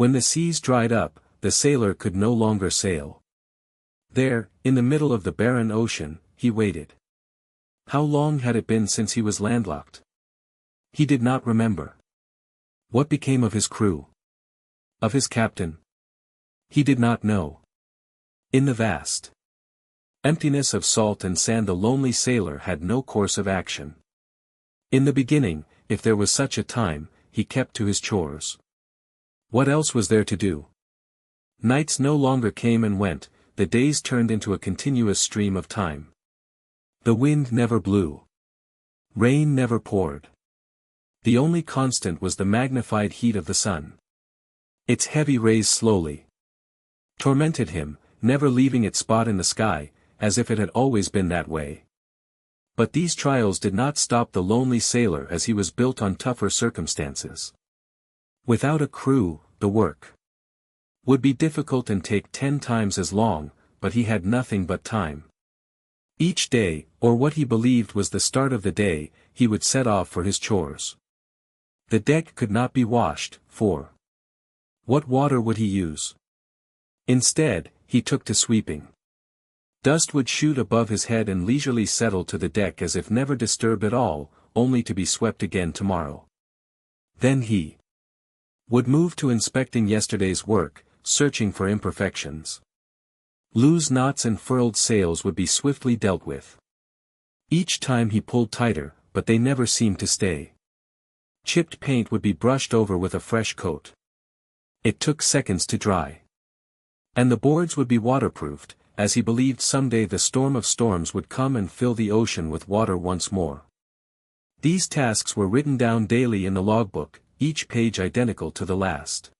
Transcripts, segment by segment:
When the seas dried up, the sailor could no longer sail. There, in the middle of the barren ocean, he waited. How long had it been since he was landlocked? He did not remember. What became of his crew? Of his captain? He did not know. In the vast emptiness of salt and sand, the lonely sailor had no course of action. In the beginning, if there was such a time, he kept to his chores. What else was there to do? Nights no longer came and went, the days turned into a continuous stream of time. The wind never blew. Rain never poured. The only constant was the magnified heat of the sun. Its heavy rays slowly tormented him, never leaving its spot in the sky, as if it had always been that way. But these trials did not stop the lonely sailor, as he was built on tougher circumstances. Without a crew, the work would be difficult and take 10 times as long, but he had nothing but time. Each day, or what he believed was the start of the day, he would set off for his chores. The deck could not be washed, for what water would he use? Instead, he took to sweeping. Dust would shoot above his head and leisurely settle to the deck as if never disturbed at all, only to be swept again tomorrow. Then he would move to inspecting yesterday's work, searching for imperfections. Loose knots and furled sails would be swiftly dealt with. Each time he pulled tighter, but they never seemed to stay. Chipped paint would be brushed over with a fresh coat. It took seconds to dry. And the boards would be waterproofed, as he believed someday the storm of storms would come and fill the ocean with water once more. These tasks were written down daily in the logbook, each page identical to the last.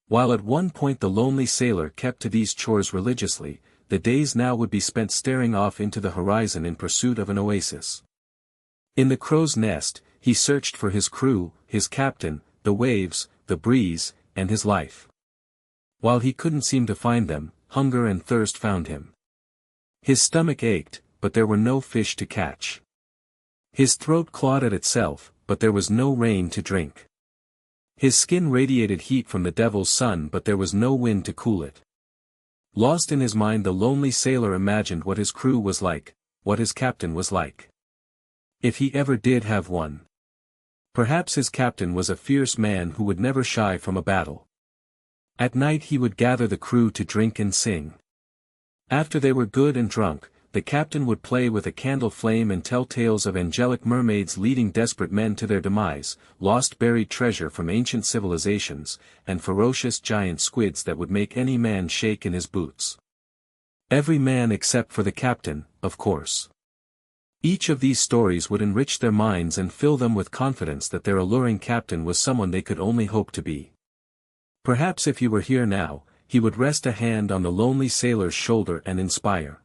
While at one point the lonely sailor kept to these chores religiously, the days now would be spent staring off into the horizon in pursuit of an oasis. In the crow's nest, he searched for his crew, his captain, the waves, the breeze, and his life. While he couldn't seem to find them, hunger and thirst found him. His stomach ached, but there were no fish to catch. His throat clawed at itself, but there was no rain to drink. His skin radiated heat from the devil's sun, but there was no wind to cool it. Lost in his mind, the lonely sailor imagined what his crew was like, what his captain was like. If he ever did have one. Perhaps his captain was a fierce man who would never shy from a battle. At night he would gather the crew to drink and sing. After they were good and drunk, the captain would play with a candle flame and tell tales of angelic mermaids leading desperate men to their demise, lost buried treasure from ancient civilizations, and ferocious giant squids that would make any man shake in his boots. Every man except for the captain, of course. Each of these stories would enrich their minds and fill them with confidence that their alluring captain was someone they could only hope to be. Perhaps if he were here now, he would rest a hand on the lonely sailor's shoulder and inspire